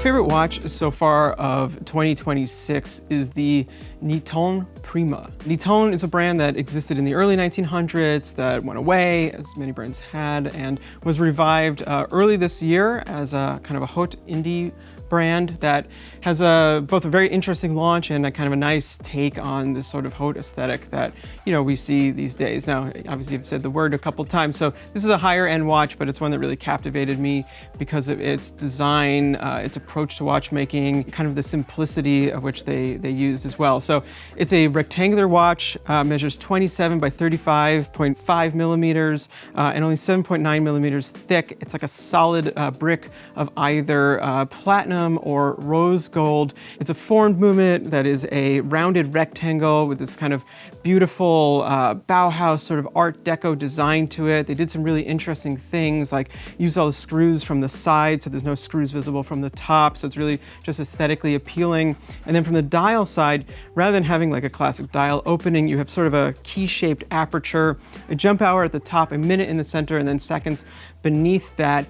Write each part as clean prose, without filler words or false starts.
favorite watch so far of 2026 is the Nitton Prima. Nitton is a brand that existed in the early 1900s that went away, as many brands had, and was revived early this year as a kind of a haute indie brand that has both a very interesting launch and a kind of a nice take on this sort of haute aesthetic that, you know, we see these days. Now, obviously I've said the word a couple times, so this is a higher end watch, but it's one that really captivated me because of its design, its approach to watchmaking, kind of the simplicity of which they used as well. So it's a rectangular watch, measures 27 by 35.5 millimeters, and only 7.9 millimeters thick. It's like a solid brick of either platinum or rose gold. It's a formed movement that is a rounded rectangle with this kind of beautiful Bauhaus sort of Art Deco design to it. They did some really interesting things, like use all the screws from the side, so there's no screws visible from the top, so it's really just aesthetically appealing. And then from the dial side, rather than having like a classic dial opening, you have sort of a key-shaped aperture, a jump hour at the top, a minute in the center, and then seconds beneath that.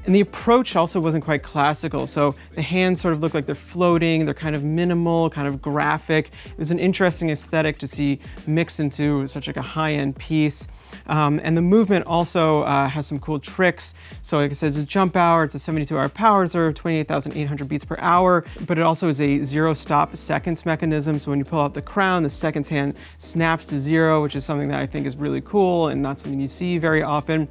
And the approach also wasn't quite classical, so the hands sort of look like they're floating, they're kind of minimal, kind of graphic. It was an interesting aesthetic to see mixed into such like a high-end piece. And the movement also has some cool tricks. So like I said, it's a jump hour, it's a 72-hour power reserve, 28,800 beats per hour, but it also is a zero-stop seconds mechanism. So when you pull out the crown, the seconds hand snaps to zero, which is something that I think is really cool and not something you see very often.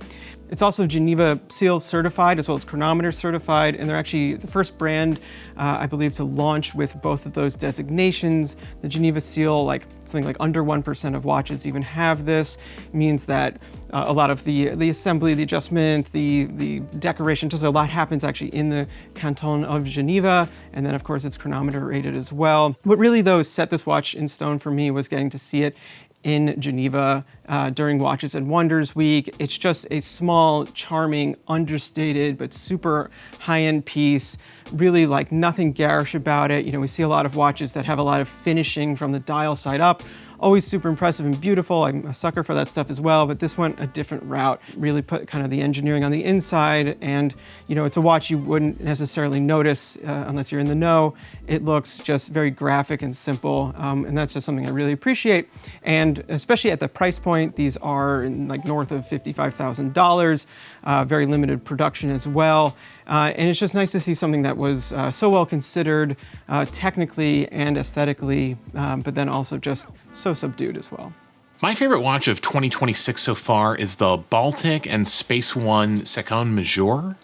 It's also Geneva Seal certified as well as chronometer certified, and they're actually the first brand, I believe, to launch with both of those designations. The Geneva Seal, like something like under 1% of watches even have this. It means that a lot of the assembly, the adjustment, the decoration, just a lot happens actually in the Canton of Geneva, and then of course it's chronometer rated as well. What really though set this watch in stone for me was getting to see it in Geneva during Watches and Wonders Week. It's just a small, charming, understated, but super high-end piece. Really like nothing garish about it. You know, we see a lot of watches that have a lot of finishing from the dial side up. Always super impressive and beautiful. I'm a sucker for that stuff as well, but this went a different route. Really put kind of the engineering on the inside, and you know, it's a watch you wouldn't necessarily notice unless you're in the know. It looks just very graphic and simple, and that's just something I really appreciate. And especially at the price point, these are like north of $55,000, very limited production as well. And it's just nice to see something that was so well considered technically and aesthetically, but then also just so subdued as well. My favorite watch of 2026 so far is the Baltic and Space One Seconde Major.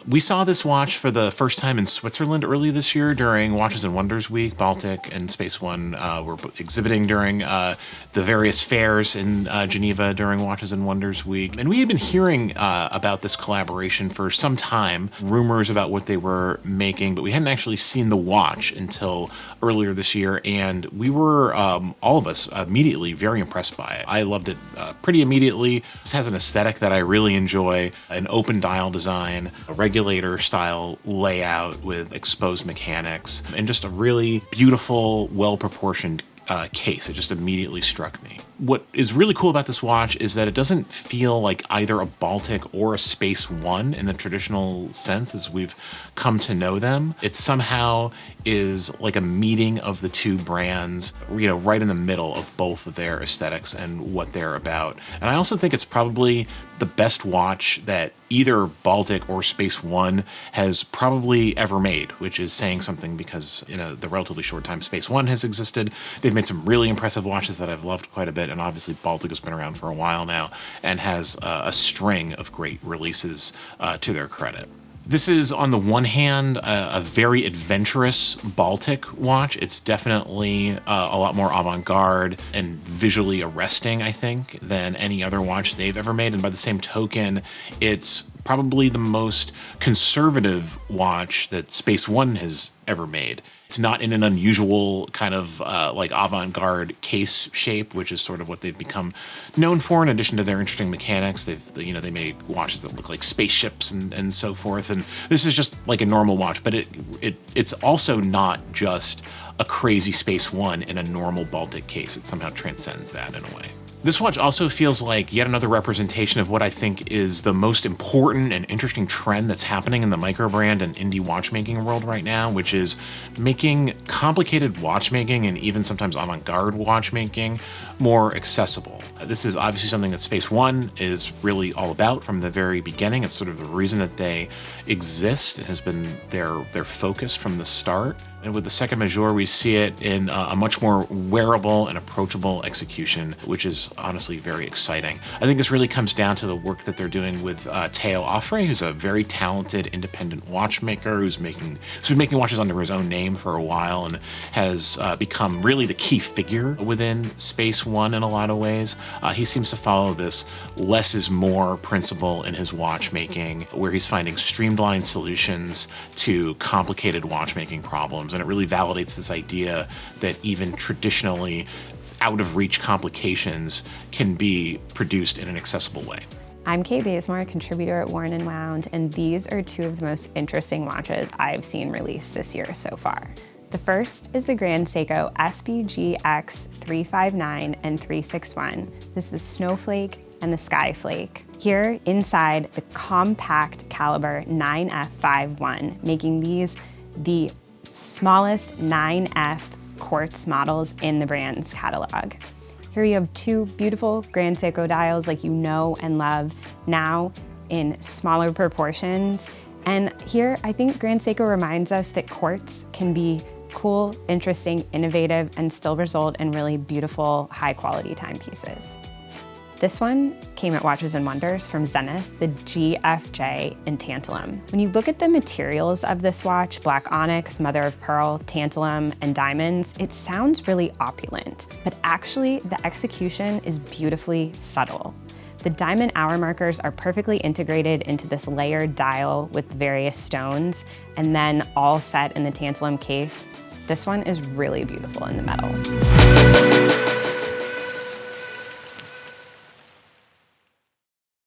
We saw this watch for the first time in Switzerland early this year during Watches and Wonders Week. Baltic and Space One were exhibiting during the various fairs in Geneva during Watches and Wonders Week. And we had been hearing about this collaboration for some time, rumors about what they were making, but we hadn't actually seen the watch until earlier this year. And we were, all of us, immediately very impressed by it. I loved it pretty immediately. This has an aesthetic that I really enjoy, an open dial design, a regulator style layout with exposed mechanics, and just a really beautiful, well-proportioned case. It just immediately struck me. What is really cool about this watch is that it doesn't feel like either a Baltic or a Space One in the traditional sense as we've come to know them. It somehow is like a meeting of the two brands, you know, right in the middle of both of their aesthetics and what they're about. And I also think it's probably the best watch that either Baltic or Space One has probably ever made, which is saying something because in the relatively short time Space One has existed, they've made some really impressive watches that I've loved quite a bit, and obviously Baltic has been around for a while now and has a string of great releases to their credit. This is, on the one hand, a very adventurous Baltic watch. It's definitely a lot more avant-garde and visually arresting, I think, than any other watch they've ever made. And by the same token, it's probably the most conservative watch that Space One has ever made. It's not in an unusual kind of like avant-garde case shape, which is sort of what they've become known for. In addition to their interesting mechanics, they made watches that look like spaceships and so forth. And this is just like a normal watch, but it's also not just a crazy Space One in a normal Baltic case. It somehow transcends that in a way. This watch also feels like yet another representation of what I think is the most important and interesting trend that's happening in the microbrand and indie watchmaking world right now, which is making complicated watchmaking and even sometimes avant-garde watchmaking more accessible. This is obviously something that Space One is really all about from the very beginning. It's sort of the reason that they exist. It has been their focus from the start. And with the second Major, we see it in a much more wearable and approachable execution, which is honestly very exciting. I think this really comes down to the work that they're doing with Teo Offre, who's a very talented independent watchmaker who's been making watches under his own name for a while and has become really the key figure within Space One in a lot of ways. He seems to follow this less is more principle in his watchmaking, where he's finding streamlined solutions to complicated watchmaking problems. And it really validates this idea that even traditionally out-of-reach complications can be produced in an accessible way. I'm Kate Bazemore, contributor at Worn & Wound, and these are two of the most interesting watches I've seen released this year so far. The first is the Grand Seiko SPGX 359 and 361. This is the Snowflake and the Skyflake. Here inside the compact caliber 9F51, making these the smallest 9F quartz models in the brand's catalog. Here you have two beautiful Grand Seiko dials like you know and love, now in smaller proportions. And here I think Grand Seiko reminds us that quartz can be cool, interesting, innovative, and still result in really beautiful, high quality timepieces. This one came at Watches and Wonders from Zenith, the GFJ in tantalum. When you look at the materials of this watch, black onyx, mother of pearl, tantalum, and diamonds, it sounds really opulent, but actually the execution is beautifully subtle. The diamond hour markers are perfectly integrated into this layered dial with various stones, and then all set in the tantalum case. This one is really beautiful in the metal.